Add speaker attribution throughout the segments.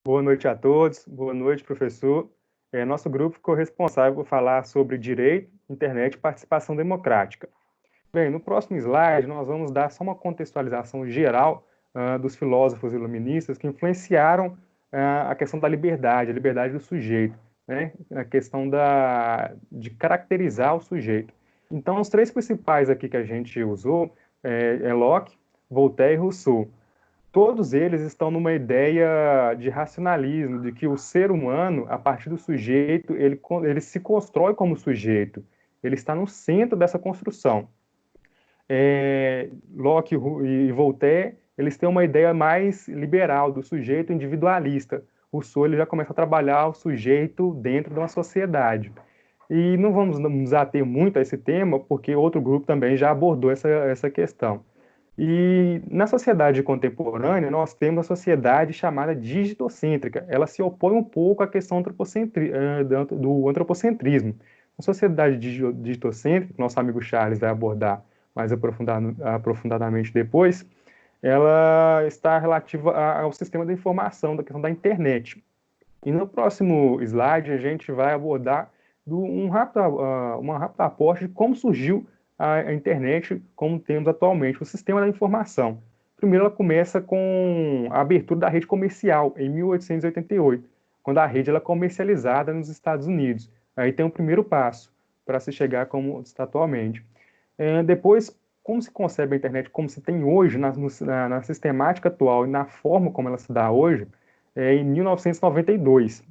Speaker 1: Boa noite a todos, boa noite, professor. Nosso grupo ficou responsável por falar sobre direito, internet e participação democrática. Bem, no próximo slide, nós vamos dar só uma contextualização geral dos filósofos iluministas que influenciaram a questão da liberdade, a liberdade do sujeito, né? A questão de caracterizar o sujeito. Então, os três principais aqui que a gente usou é Locke, Voltaire e Rousseau. Todos eles estão numa ideia de racionalismo, de que o ser humano, a partir do sujeito, ele se constrói como sujeito. Ele está no centro dessa construção. Locke e Voltaire, eles têm uma ideia mais liberal do sujeito individualista. Rousseau ele já começa a trabalhar o sujeito dentro de uma sociedade. E não vamos nos ater muito a esse tema, porque outro grupo também já abordou essa questão. E na sociedade contemporânea, nós temos a sociedade chamada digitocêntrica. Ela se opõe um pouco à questão do antropocentrismo. A sociedade digitocêntrica, que nosso amigo Charles vai abordar mais aprofundadamente depois, ela está relativa ao sistema da informação, da questão da internet. E no próximo slide, a gente vai abordar uma rápida aporte de como surgiu a internet como temos atualmente, o sistema da informação. Primeiro, ela começa com a abertura da rede comercial, em 1888, quando a rede é comercializada nos Estados Unidos. Aí tem o primeiro passo para se chegar como está atualmente. Depois, como se concebe a internet, como se tem hoje, na sistemática atual e na forma como ela se dá hoje, em 1992.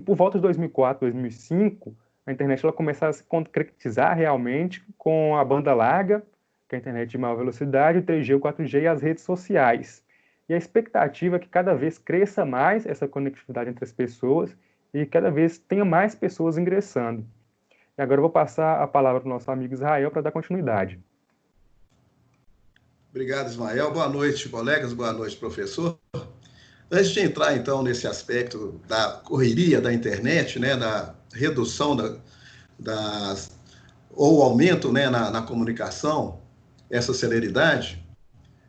Speaker 1: Por volta de 2004, 2005, a internet ela começa a se concretizar realmente com a banda larga, que é a internet de maior velocidade, o 3G, o 4G e as redes sociais. E a expectativa é que cada vez cresça mais essa conectividade entre as pessoas e cada vez tenha mais pessoas ingressando. E agora eu vou passar a palavra para o nosso amigo Israel para dar continuidade.
Speaker 2: Obrigado, Ismael. Boa noite, colegas. Boa noite, professor. Antes de entrar, então, nesse aspecto da correria da internet, né, da redução ou aumento, né, na comunicação, essa celeridade,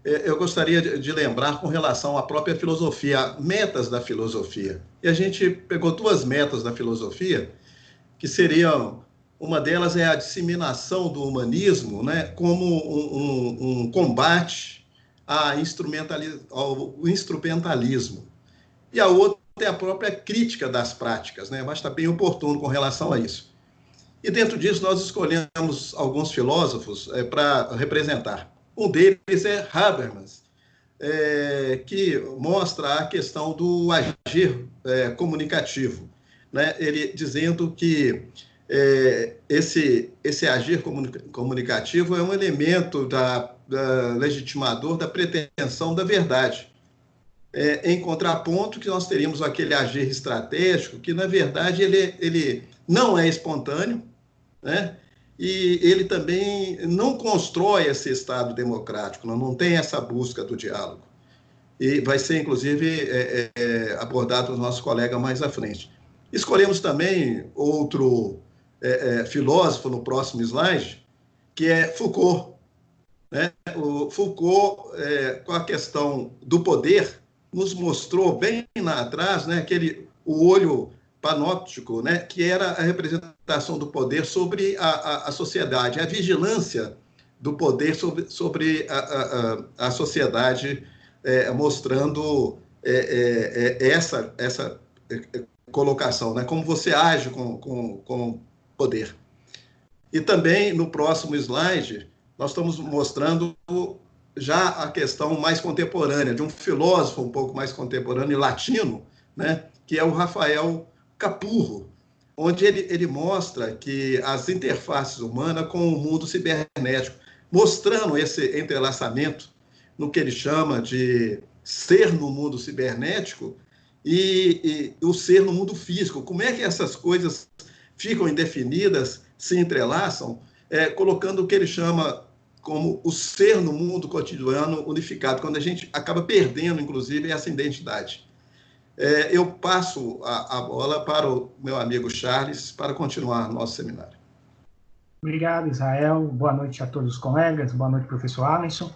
Speaker 2: eu gostaria de lembrar com relação à própria filosofia, metas da filosofia. E a gente pegou duas metas da filosofia, que seriam, uma delas é a disseminação do humanismo, né, como um combate ao instrumentalismo. E a outra é a própria crítica das práticas, né, mas está bem oportuno com relação a isso. E dentro disso nós escolhemos alguns filósofos para representar. Um deles é Habermas, que mostra a questão do agir comunicativo, né? Ele dizendo que esse agir comunicativo é um elemento legitimador da pretensão da verdade. Em contraponto, que nós teríamos aquele agir estratégico, que, na verdade, ele não é espontâneo, né? E ele também não constrói esse Estado democrático, não tem essa busca do diálogo. E vai ser, inclusive, abordado pelos nossos colegas mais à frente. Escolhemos também outro filósofo no próximo slide, que é Foucault. Né? O Foucault, com a questão do poder, nos mostrou bem lá atrás, né, o olho panóptico, né, que era a representação do poder sobre a sociedade, a vigilância do poder sobre a sociedade, mostrando essa colocação, né, como você age com poder. E também, no próximo slide, nós estamos mostrando já a questão mais contemporânea, de um filósofo um pouco mais contemporâneo, latino, né, que é o Rafael Capurro, onde ele mostra que as interfaces humanas com o mundo cibernético, mostrando esse entrelaçamento no que ele chama de ser no mundo cibernético e o ser no mundo físico. Como é que essas coisas ficam indefinidas, se entrelaçam, colocando o que ele chama como o ser no mundo cotidiano unificado, quando a gente acaba perdendo, inclusive, essa identidade. Eu passo a bola para o meu amigo Charles para continuar nosso seminário.
Speaker 3: Obrigado, Israel. Boa noite a todos os colegas. Boa noite, professor Alisson.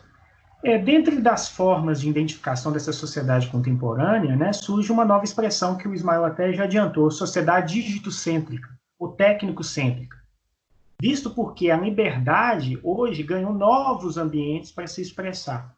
Speaker 3: Dentro das formas de identificação dessa sociedade contemporânea, né, surge uma nova expressão que o Ismael até já adiantou, sociedade digitocêntrica, ou técnico-cêntrica. Visto porque a liberdade hoje ganhou novos ambientes para se expressar.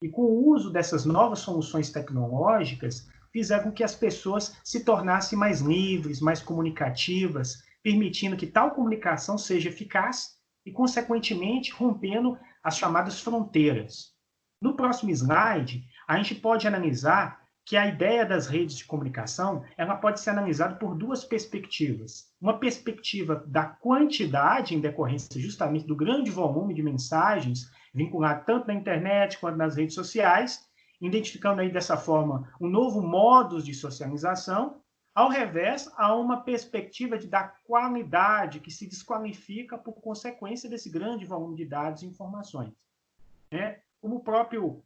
Speaker 3: E com o uso dessas novas soluções tecnológicas, fizeram com que as pessoas se tornassem mais livres, mais comunicativas, permitindo que tal comunicação seja eficaz e, consequentemente, rompendo as chamadas fronteiras. No próximo slide, a gente pode analisar que a ideia das redes de comunicação ela pode ser analisada por duas perspectivas. Uma perspectiva da quantidade em decorrência justamente do grande volume de mensagens vinculado tanto na internet quanto nas redes sociais, identificando aí dessa forma um novo modo de socialização. Ao revés, há uma perspectiva da qualidade que se desqualifica por consequência desse grande volume de dados e informações. Como o próprio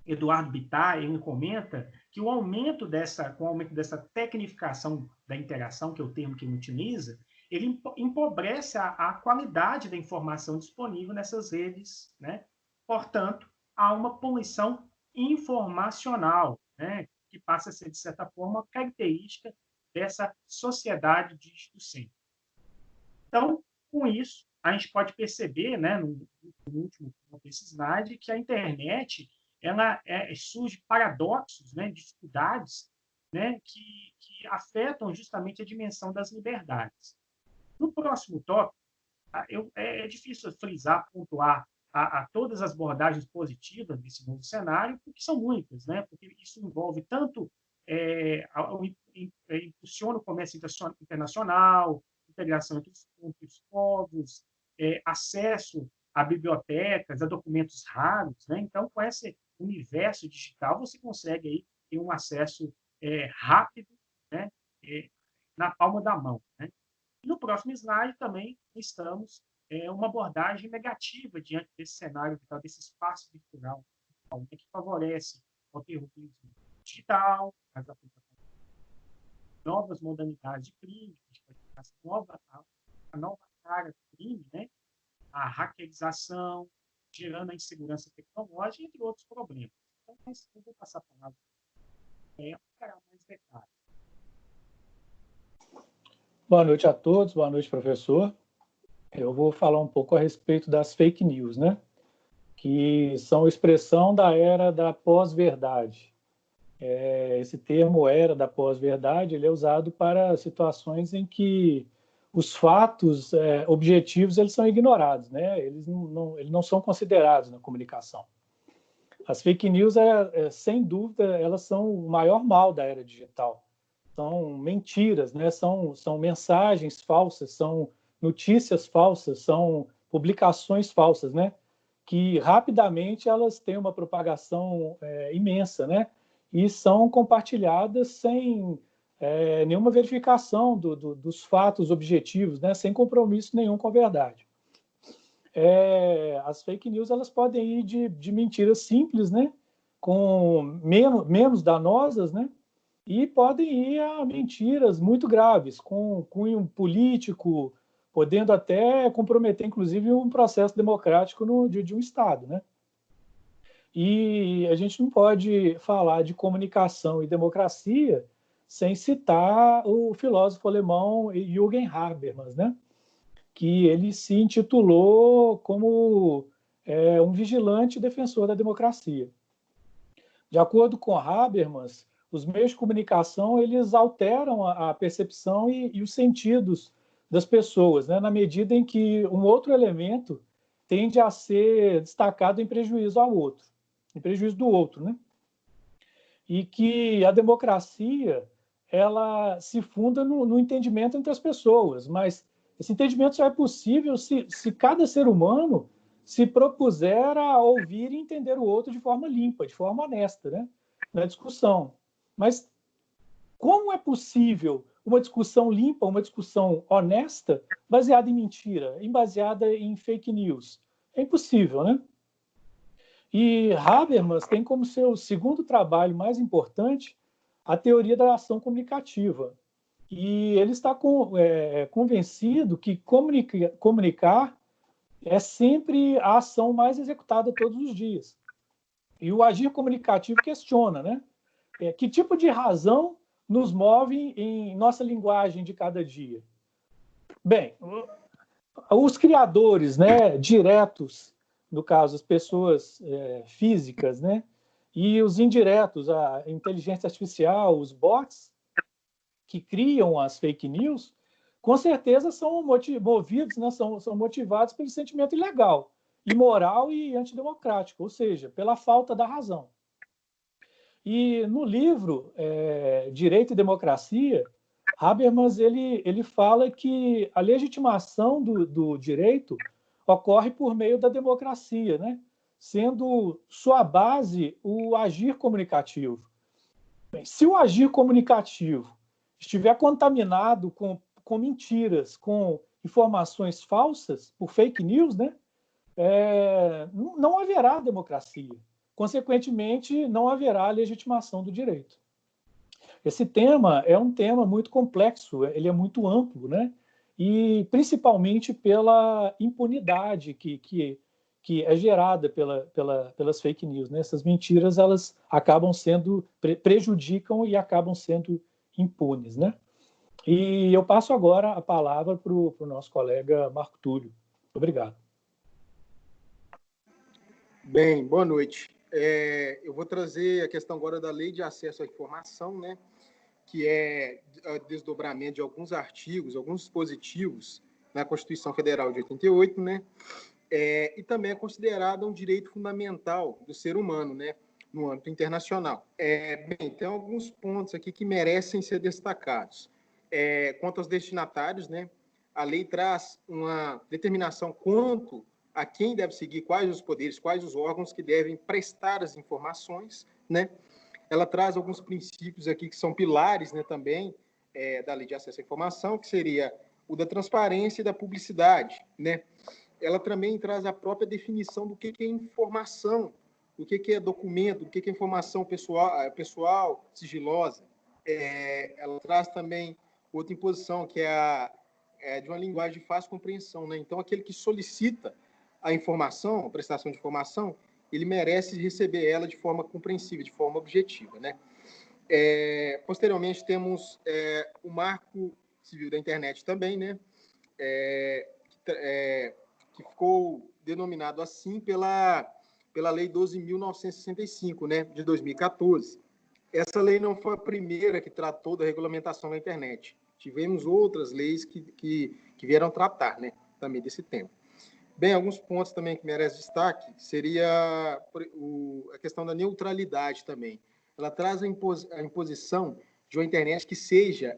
Speaker 3: Eduardo Bittar, ele comenta que com o aumento dessa tecnificação da interação, que é o termo que ele utiliza, ele empobrece a qualidade da informação disponível nessas redes, né? Portanto, há uma poluição informacional, né? Que passa a ser, de certa forma, uma característica dessa sociedade digitocêntrica. Então, com isso, a gente pode perceber, né, no último desse slide, que a internet ela surge paradoxos, né, dificuldades, né, que afetam justamente a dimensão das liberdades. No próximo tópico, é difícil frisar, pontuar a todas as abordagens positivas desse novo cenário, porque são muitas, né, porque isso envolve tanto impulsiona o comércio internacional, integração entre os povos, acesso a bibliotecas, a documentos raros, né? Então, com esse universo digital, você consegue aí ter um acesso rápido, né? Na palma da mão, né? E no próximo slide também estamos uma abordagem negativa diante desse cenário, desse espaço virtual, que favorece o terrorismo digital, as aplicações, novas modalidades de crime, a nova cara do crime, né? A hackerização, gerando a insegurança tecnológica, entre outros problemas. Então, eu vou passar a palavra para mais detalhes.
Speaker 4: Boa noite a todos, boa noite, professor. Eu vou falar um pouco a respeito das fake news, né? Que são expressão da era da pós-verdade. Esse termo era da pós-verdade, ele é usado para situações em que os fatos objetivos eles são ignorados, né? Eles não são considerados na comunicação. As fake news, sem dúvida, elas são o maior mal da era digital. São mentiras, né? São mensagens falsas, são notícias falsas, são publicações falsas, né? Que rapidamente elas têm uma propagação imensa, né? E são compartilhadas sem nenhuma verificação dos fatos objetivos, né? Sem compromisso nenhum com a verdade. As fake news elas podem ir de mentiras simples, né? Com menos danosas, né? E podem ir a mentiras muito graves, com cunho político, podendo até comprometer, inclusive, um processo democrático de um Estado, né? E a gente não pode falar de comunicação e democracia sem citar o filósofo alemão Jürgen Habermas, né? Que ele se intitulou como um vigilante defensor da democracia. De acordo com Habermas, os meios de comunicação eles alteram a percepção e os sentidos das pessoas, né? Na medida em que um outro elemento tende a ser destacado em prejuízo ao outro, em prejuízo do outro, né? E que a democracia ela se funda no entendimento entre as pessoas, mas esse entendimento só é possível se cada ser humano se propuser a ouvir e entender o outro de forma limpa, de forma honesta, né? Na discussão. Mas como é possível uma discussão limpa, uma discussão honesta, baseada em mentira, baseada em fake news? É impossível, né? E Habermas tem como seu segundo trabalho mais importante a teoria da ação comunicativa. E ele está convencido que comunicar é sempre a ação mais executada todos os dias. E o agir comunicativo questiona, né? Que tipo de razão nos move em nossa linguagem de cada dia? Bem, os criadores, né, diretos, no caso, as pessoas físicas, né, e os indiretos, a inteligência artificial, os bots que criam as fake news, com certeza são movidos, né, são motivados pelo sentimento ilegal, imoral e antidemocrático, ou seja, pela falta da razão. E no livro Direito e Democracia, Habermas ele fala que a legitimação do direito ocorre por meio da democracia, né? Sendo sua base o agir comunicativo. Bem, se o agir comunicativo estiver contaminado com mentiras, com informações falsas, por fake news, né? Não haverá democracia. Consequentemente, não haverá legitimação do direito. Esse tema é um tema muito complexo, ele é muito amplo, né? E principalmente pela impunidade que é gerada pelas fake news, né? Essas mentiras, elas acabam sendo, prejudicam e acabam sendo impunes, né? E eu passo agora a palavra para o nosso colega Marco Túlio. Obrigado.
Speaker 5: Bem, boa noite. Eu vou trazer a questão agora da Lei de Acesso à Informação, né, que é o desdobramento de alguns artigos, alguns dispositivos na Constituição Federal de 88, né, e também é considerada um direito fundamental do ser humano, né, no âmbito internacional. Bem, tem alguns pontos aqui que merecem ser destacados. Quanto aos destinatários, né, a lei traz uma determinação quanto a quem deve seguir, quais os poderes, quais os órgãos que devem prestar as informações, né? Ela traz alguns princípios aqui que são pilares, né, também da Lei de Acesso à Informação, que seria o da transparência e da publicidade, né? Ela também traz a própria definição do que é informação, do que é documento, do que é informação pessoal sigilosa. Ela traz também outra imposição, que é de uma linguagem de fácil compreensão, né? Então, aquele que solicita a informação, a prestação de informação, ele merece receber ela de forma compreensível, de forma objetiva, né? Posteriormente, temos o Marco Civil da Internet também, né? Que ficou denominado assim pela Lei 12.965, né? De 2014. Essa lei não foi a primeira que tratou da regulamentação da internet. Tivemos outras leis que vieram tratar, né? Também desse tema. Bem, alguns pontos também que merecem destaque seria a questão da neutralidade também. Ela traz a imposição de uma internet que seja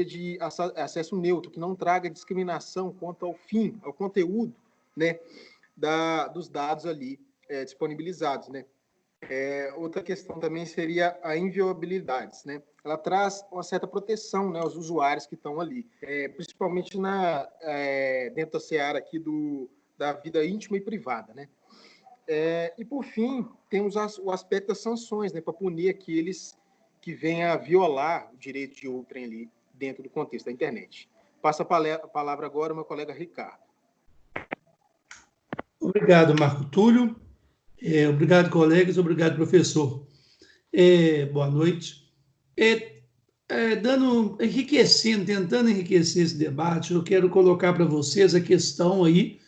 Speaker 5: de acesso neutro, que não traga discriminação quanto ao fim, ao conteúdo, né, dos dados ali disponibilizados, né. Outra questão também seria a inviolabilidade, né? Ela traz uma certa proteção, né, aos usuários que estão ali, principalmente dentro da seara aqui da vida íntima e privada, né? E, por fim, temos o aspecto das sanções, né, para punir aqueles que venham a violar o direito de outrem ali dentro do contexto da internet. Passo a palavra agora ao meu colega Ricardo.
Speaker 6: Obrigado, Marco Túlio. Obrigado, colegas. Obrigado, professor. Boa noite. Tentando enriquecer esse debate, eu quero colocar para vocês a questão aí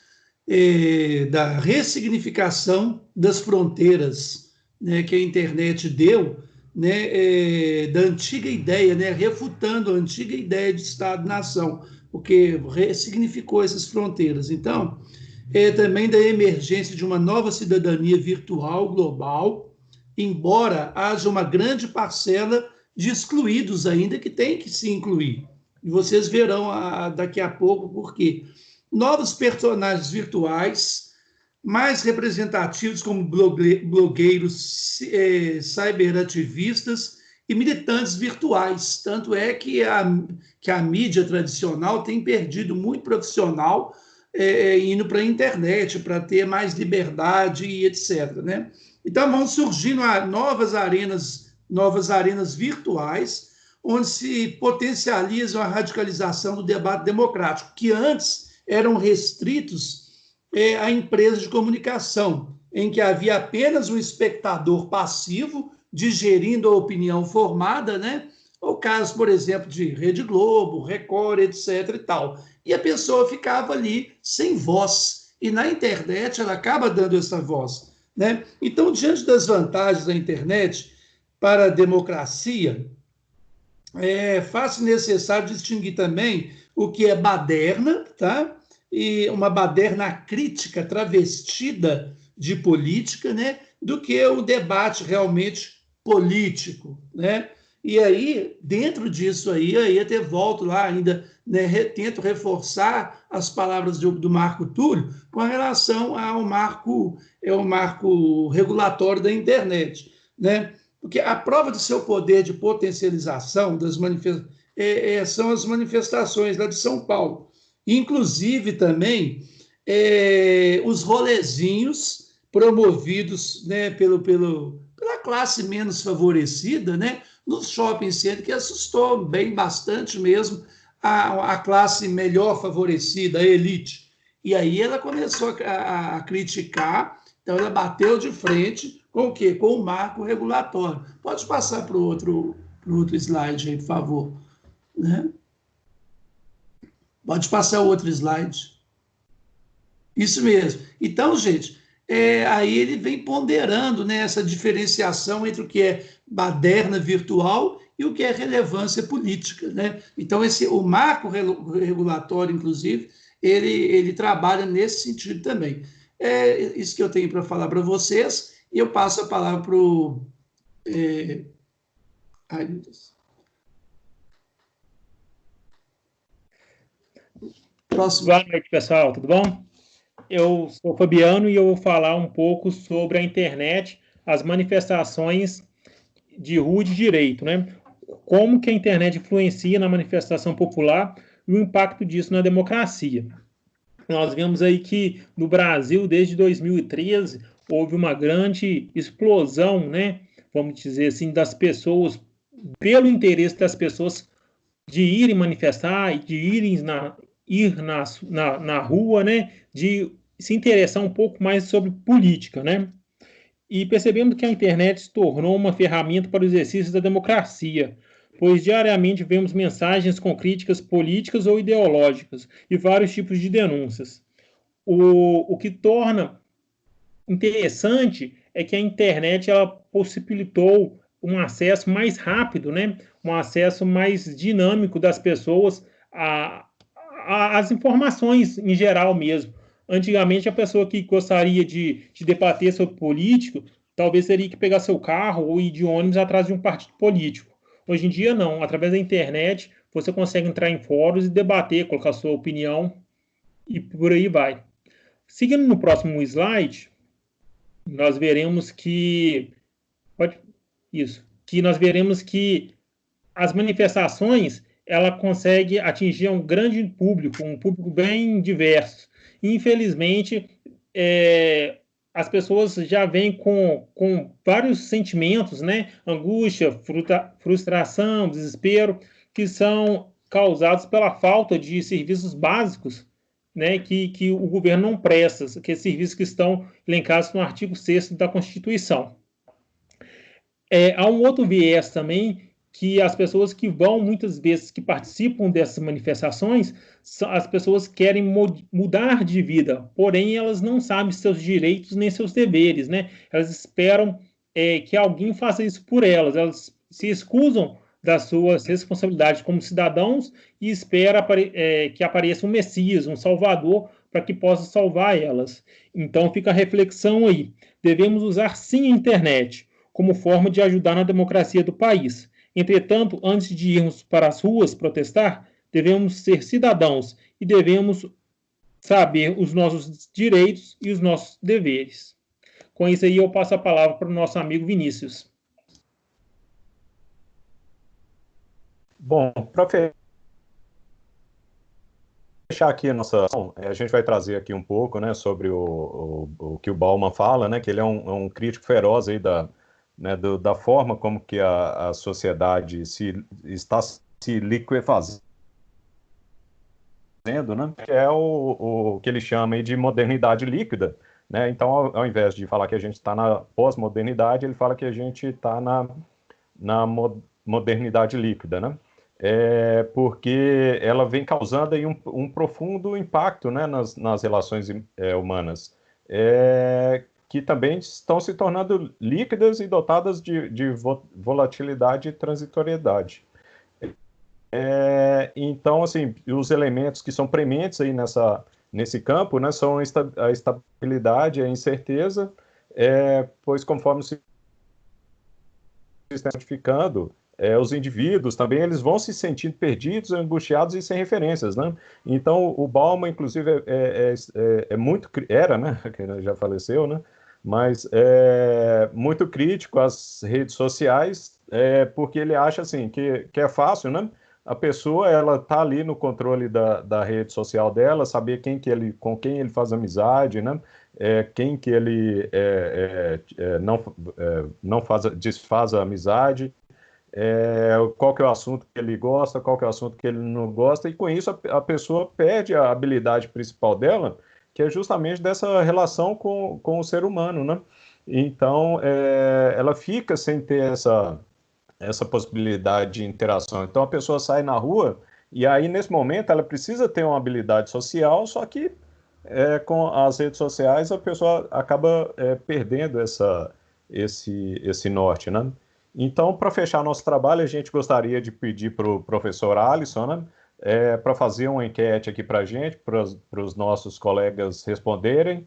Speaker 6: da ressignificação das fronteiras, né, que a internet deu, né, da antiga ideia, né, refutando a antiga ideia de Estado-nação, porque ressignificou essas fronteiras. Então, também da emergência de uma nova cidadania virtual global, embora haja uma grande parcela de excluídos ainda que tem que se incluir. E vocês verão daqui a pouco por quê. Novos personagens virtuais, mais representativos como blogueiros, cyberativistas e militantes virtuais. Tanto é que a mídia tradicional tem perdido muito profissional indo para a internet, para ter mais liberdade e etc. Né? Então, vão surgindo novas arenas virtuais, onde se potencializa a radicalização do debate democrático, que antes eram restritos a empresas de comunicação, em que havia apenas um espectador passivo digerindo a opinião formada, né? O caso, por exemplo, de Rede Globo, Record, etc. e tal. E a pessoa ficava ali sem voz. E na internet ela acaba dando essa voz, né? Então, diante das vantagens da internet para a democracia, faz-se necessário distinguir também o que é baderna, tá? E uma baderna crítica travestida de política, né? Do que o debate realmente político, né? E aí, dentro disso aí até volto lá ainda, né, tento reforçar as palavras do Marco Túlio com relação ao marco regulatório da internet, né? Porque a prova do seu poder de potencialização são as manifestações lá de São Paulo. Inclusive também os rolezinhos promovidos, né, pela classe menos favorecida, né, nos shopping centers, que assustou bem bastante mesmo a classe melhor favorecida, a elite. E aí ela começou a criticar, então ela bateu de frente com o quê? Com o marco regulatório. Pode passar para o outro slide aí, por favor. Né? Pode passar o outro slide. Isso mesmo. Então, gente, aí ele vem ponderando, né, essa diferenciação entre o que é baderna virtual e o que é relevância política, né? Então, o marco regulatório, inclusive, ele trabalha nesse sentido também. É isso que eu tenho para falar para vocês, e eu passo a palavra para o... Ai, meu Deus. Próximo.
Speaker 7: Boa noite, pessoal, tudo bom? Eu sou Fabiano e eu vou falar um pouco sobre a internet, as manifestações de rua de direito, né? Como que a internet influencia na manifestação popular e o impacto disso na democracia. Nós vemos aí que no Brasil, desde 2013, houve uma grande explosão, né? Vamos dizer assim, das pessoas, pelo interesse das pessoas de irem manifestar, de ir na rua, né? De se interessar um pouco mais sobre política, né? E percebemos que a internet se tornou uma ferramenta para o exercício da democracia, pois diariamente vemos mensagens com críticas políticas ou ideológicas e vários tipos de denúncias. O que torna interessante é que a internet ela possibilitou um acesso mais rápido, né? Um acesso mais dinâmico das pessoas às informações em geral mesmo. Antigamente, a pessoa que gostaria de debater sobre político, talvez teria que pegar seu carro ou ir de ônibus atrás de um partido político. Hoje em dia, não. Através da internet, você consegue entrar em fóruns e debater, colocar sua opinião e por aí vai. Seguindo no próximo slide, nós veremos que as manifestações ela consegue atingir um grande público, um público bem diverso. Infelizmente, as pessoas já vêm com vários sentimentos, né? Angústia, frustração, desespero, que são causados pela falta de serviços básicos, né, que o governo não presta, que serviços que estão elencados no artigo 6º da Constituição. Há um outro viés também, que as pessoas que vão, muitas vezes, que participam dessas manifestações, as pessoas querem mudar de vida, porém elas não sabem seus direitos nem seus deveres, né? Elas esperam que alguém faça isso por elas se excusam das suas responsabilidades como cidadãos e espera que apareça um Messias, um Salvador, para que possa salvar elas. Então fica a reflexão aí. Devemos usar sim a internet como forma de ajudar na democracia do país. Entretanto, antes de irmos para as ruas protestar, devemos ser cidadãos e devemos saber os nossos direitos e os nossos deveres. Com isso aí, eu passo a palavra para o nosso amigo Vinícius.
Speaker 8: Bom, para fechar aqui a nossa ação, a gente vai trazer aqui um pouco, né, sobre o que o Bauman fala, né, que ele é um crítico feroz aí da forma como que a sociedade está se liquefazendo, né, que é o que ele chama aí de modernidade líquida, né? Então, ao invés de falar que a gente está na pós-modernidade, ele fala que a gente está na modernidade líquida, né? Porque ela vem causando aí um profundo impacto, né, nas relações humanas, que também estão se tornando líquidas e dotadas de volatilidade e transitoriedade. Então, assim, os elementos que são prementes aí nesse campo, né, são a estabilidade, a incerteza, pois conforme se está modificando, os indivíduos também eles vão se sentindo perdidos, angustiados e sem referências, né? Então, o Bauman, inclusive, era, né, que já faleceu, né? Mas muito crítico às redes sociais, porque ele acha assim que é fácil, né? A pessoa ela tá ali no controle da rede social dela, saber com quem ele faz amizade, né? Quem que ele não desfaz a amizade, qual que é o assunto que ele gosta, qual que é o assunto que ele não gosta, e com isso a pessoa perde a habilidade principal dela, que é justamente dessa relação com o ser humano, né? Então, ela fica sem ter essa possibilidade de interação. Então, a pessoa sai na rua e aí, nesse momento, ela precisa ter uma habilidade social, só que com as redes sociais a pessoa acaba perdendo esse norte, né? Então, para fechar nosso trabalho, a gente gostaria de pedir para o professor Alisson, né, para fazer uma enquete aqui para a gente, para os nossos colegas responderem.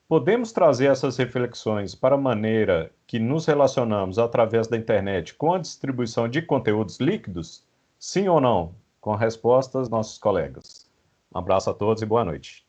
Speaker 8: Podemos trazer essas reflexões para a maneira que nos relacionamos através da internet com a distribuição de conteúdos líquidos? Sim ou não? Com respostas, nossos colegas. Um abraço a todos e boa noite.